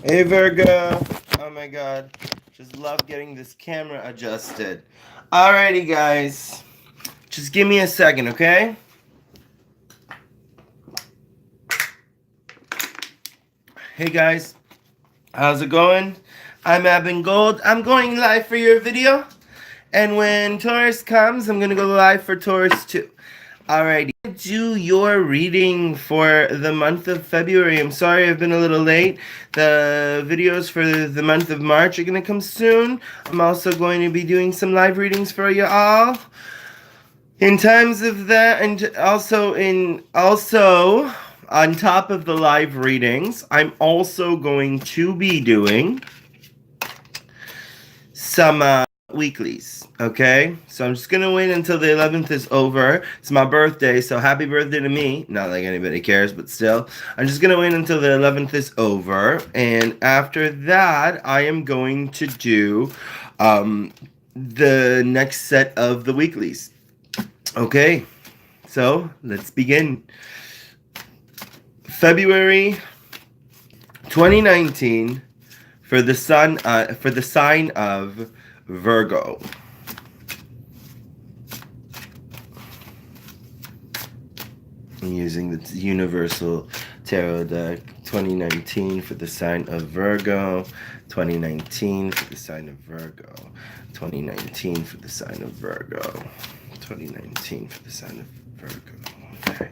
Hey Virgo. Oh my god. Just love getting this camera adjusted. Alrighty guys. Just give me a second, okay? Hey guys. How's it going? I'm Abin Gold. I'm going live for your video. And when Taurus comes, I'm gonna go live for Taurus too. Alrighty. Do your reading for the month of February. I'm sorry I've been a little late. The videos for the month of March are going to come soon. I'm also going to be doing some live readings for you all. In times of that, and also on top of the live readings, I'm also going to be doing some weeklies. Okay, so I'm just gonna wait until the 11th is over. It's my birthday, so happy birthday to me. Not like anybody cares, but still, I'm just gonna wait until the 11th is over, and after that, I am going to do the next set of the weeklies. Okay, so let's begin. February 2019 for the sign of Virgo. I'm using the Universal Tarot deck. 2019 for the sign of Virgo. 2019 for the sign of Virgo. 2019 for the sign of Virgo. 2019 for the sign of Virgo. Okay.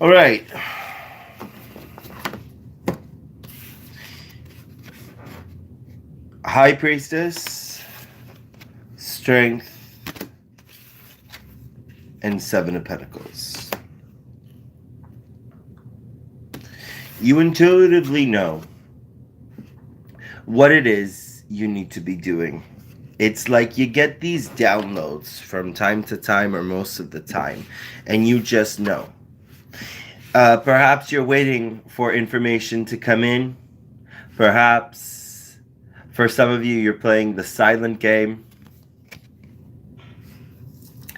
All right. High Priestess, Strength, and Seven of Pentacles. You intuitively know what it is you need to be doing. It's like you get these downloads from time to time or most of the time, and you just know. Perhaps you're waiting for information to come in. Perhaps for some of you, you're playing the silent game.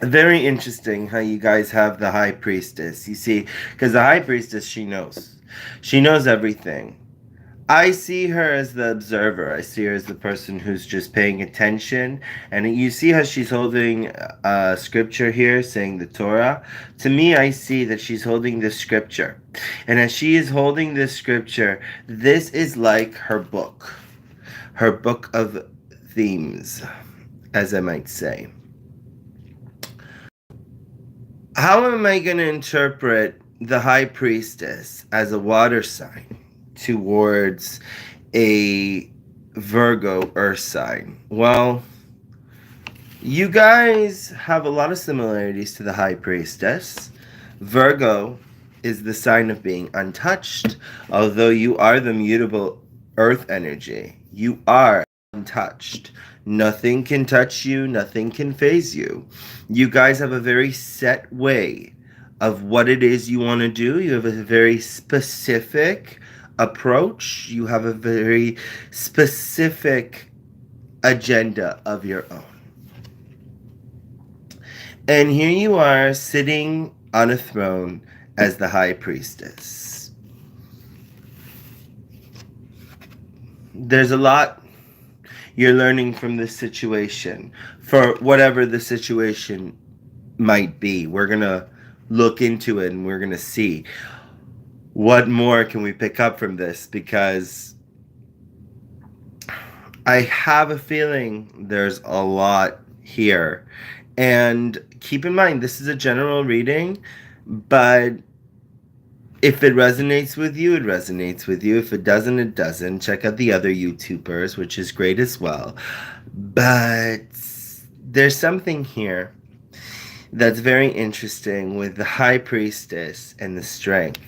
Very interesting how you guys have the High Priestess. You see, because the High Priestess, she knows. She knows everything. I see her as the observer. I see her as the person who's just paying attention. And you see how she's holding scripture here, saying the Torah. To me, I see that she's holding this scripture. And as she is holding this scripture, this is like her book of themes, as I might say. How am I going to interpret the High Priestess as a water sign towards a Virgo earth sign? Well, you guys have a lot of similarities to the High Priestess. Virgo is the sign of being untouched. Although you are the mutable earth energy, you are untouched. Nothing can touch you, nothing can phase you. You guys have a very set way of what it is you want to do. You have a very specific approach. You have a very specific agenda of your own. And here you are sitting on a throne as the High Priestess. There's a lot you're learning from this situation, for whatever the situation might be. We're going to look into it and we're going to see what more can we pick up from this, because I have a feeling there's a lot here. And keep in mind, this is a general reading, but if it resonates with you, it resonates with you. If it doesn't, it doesn't. Check out the other YouTubers, which is great as well. But there's something here that's very interesting with the High Priestess and the Strength.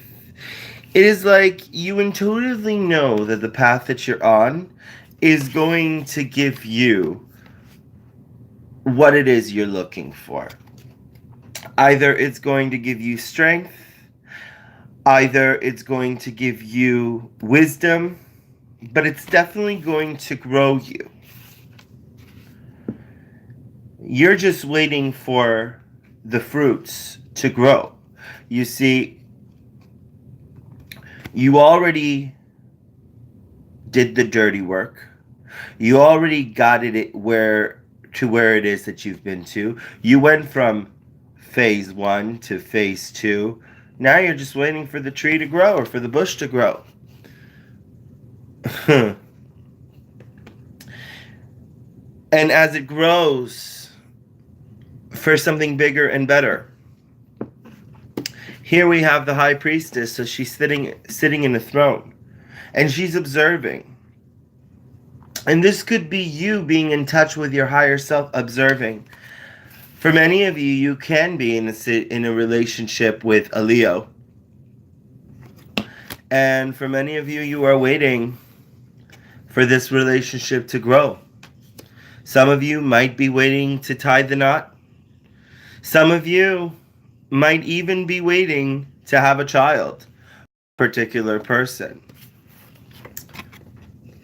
It is like you intuitively know that the path that you're on is going to give you what it is you're looking for. Either it's going to give you strength, either it's going to give you wisdom, but it's definitely going to grow you. You're just waiting for the fruits to grow. You see, you already did the dirty work. You already got it where it is that you've been to. You went from phase 1 to phase 2. Now you're just waiting for the tree to grow or for the bush to grow. And as it grows for something bigger and better. Here we have the High Priestess, so she's sitting in a throne. And she's observing. And this could be you being in touch with your higher self, observing. For many of you, you can be in a relationship with a Leo. And for many of you, you are waiting for this relationship to grow. Some of you might be waiting to tie the knot. Some of you might even be waiting to have a child, a particular person.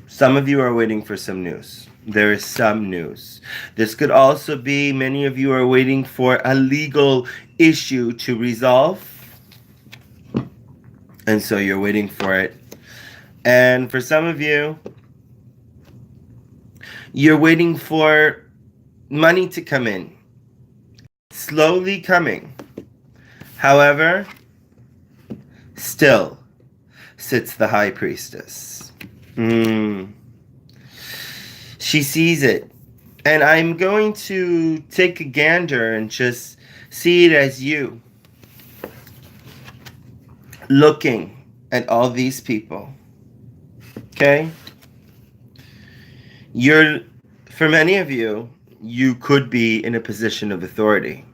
Some of you are waiting for some news. There is some news. This could also be many of you are waiting for a legal issue to resolve. And so you're waiting for it. And for some of you, you're waiting for money to come in. Slowly coming. However, still sits the High Priestess. She sees it. And I'm going to take a gander and just see it as you. Looking at all these people. Okay? For many of you, you could be in a position of authority.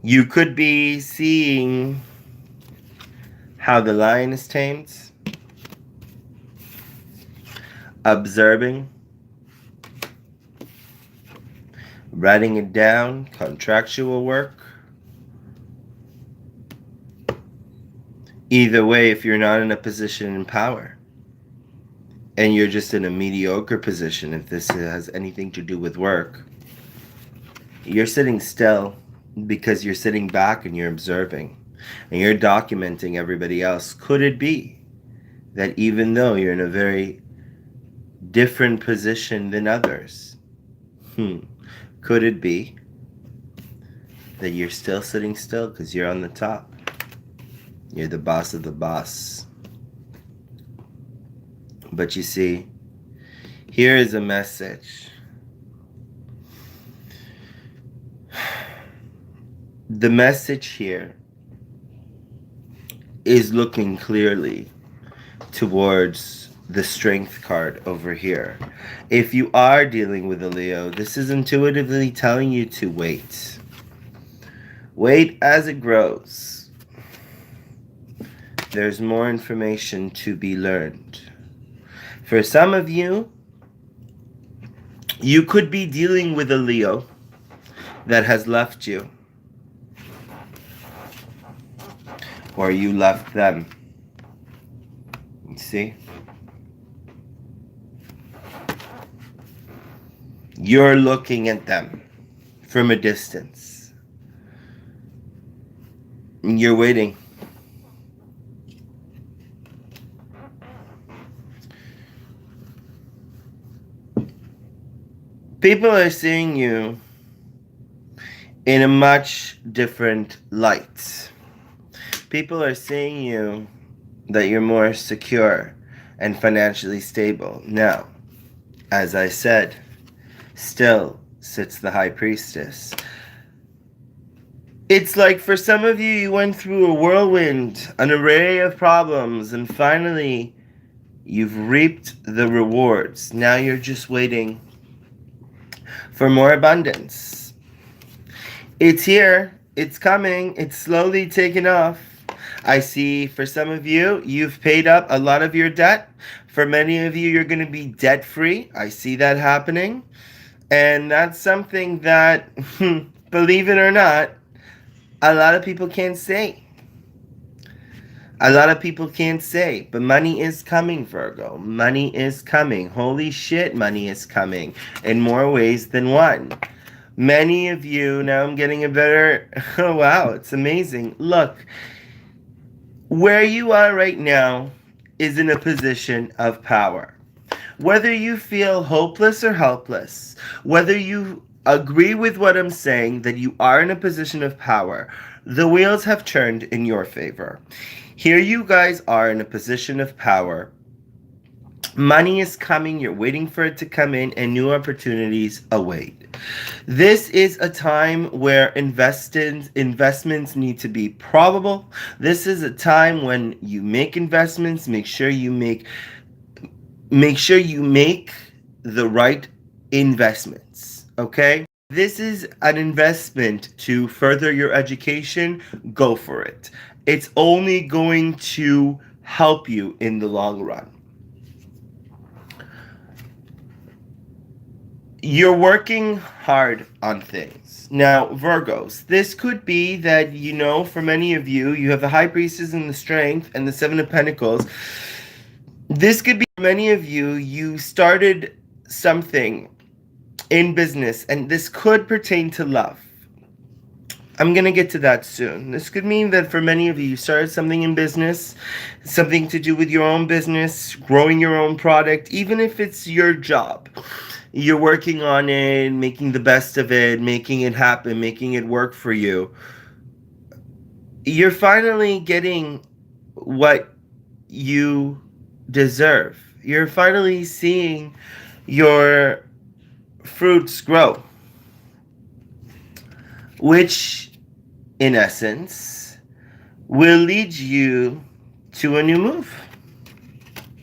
You could be seeing how the lion is tamed, observing, writing it down, contractual work. Either way, if you're not in a position in power and you're just in a mediocre position, if this has anything to do with work, you're sitting still because you're sitting back and you're observing and you're documenting everybody else. Could it be that even though you're in a very different position than others, could it be that you're still sitting still because you're on the top? You're the boss of the boss. But you see, here is a message. The message here is looking clearly towards the Strength card over here. If you are dealing with a Leo, this is intuitively telling you to wait. Wait as it grows. There's more information to be learned. For some of you, you could be dealing with a Leo that has left you. Or you left them. You see? You're looking at them from a distance. And you're waiting. People are seeing you in a much different light. People are seeing you that you're more secure and financially stable. Now, as I said, still sits the high priestess. It's like for some of you, you went through a whirlwind, an array of problems, and finally you've reaped the rewards. Now you're just waiting for more abundance. It's here, it's coming, it's slowly taking off. I see for some of you, you've paid up a lot of your debt. For many of you, you're going to be debt free. I see that happening. And that's something that, believe it or not, a lot of people can't say. A lot of people can't say, but money is coming, Virgo. Money is coming. Holy shit, money is coming in more ways than one. Many of you, now I'm getting a better, oh wow, it's amazing. Look, where you are right now is in a position of power. Whether you feel hopeless or helpless, whether you agree with what I'm saying, that you are in a position of power, the wheels have turned in your favor. Here you guys are in a position of power. Money is coming, you're waiting for it to come in, and new opportunities await. This is a time where investments need to be probable. This is a time when you make investments, make sure you make the right investments, okay? This is an investment to further your education. Go for it. It's only going to help you in the long run. You're working hard on things. Now, Virgos, this could be that, for many of you, you have the High Priestess and the Strength and the Seven of Pentacles. This could be for many of you, you started something in business, and this could pertain to love. I'm going to get to that soon. This could mean that for many of you, you started something in business, something to do with your own business, growing your own product, even if it's your job. You're working on it, making the best of it, making it happen, making it work for you. You're finally getting what you deserve. You're finally seeing your fruits grow, which in essence will lead you to a new move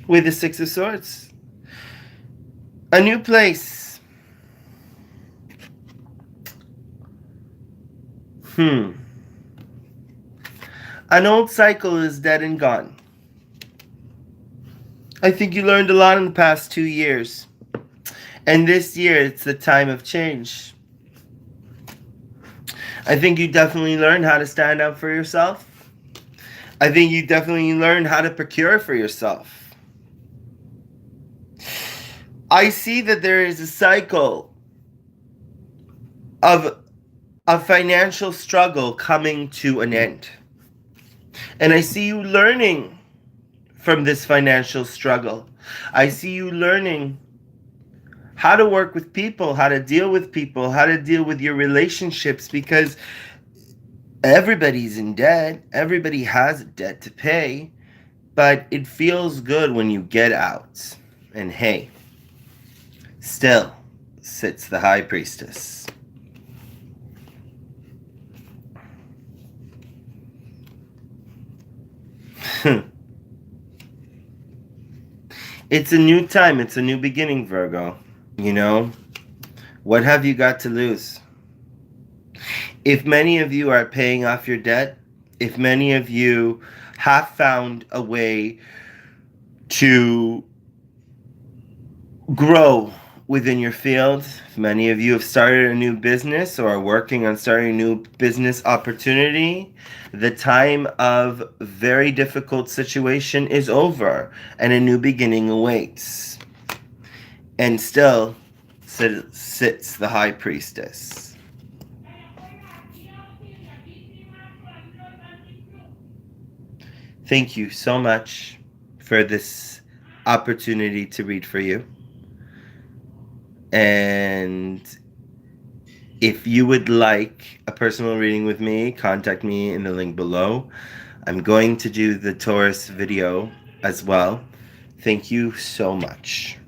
with the Six of Swords. A new place. An old cycle is dead and gone. I think you learned a lot in the past 2 years. And this year, it's the time of change. I think you definitely learned how to stand up for yourself. I think you definitely learned how to procure for yourself. I see that there is a cycle of a financial struggle coming to an end. And I see you learning from this financial struggle. I see you learning how to work with people, how to deal with people, how to deal with your relationships, because everybody's in debt. Everybody has a debt to pay, but it feels good when you get out. And hey, still sits the High Priestess. It's a new time. It's a new beginning, Virgo. What have you got to lose? If many of you are paying off your debt, if many of you have found a way to grow within your field, if many of you have started a new business or are working on starting a new business opportunity, the time of very difficult situation is over and a new beginning awaits. And still sits the High Priestess. Thank you so much for this opportunity to read for you. And if you would like a personal reading with me, contact me in the link below. I'm going to do the Taurus video as well. Thank you so much.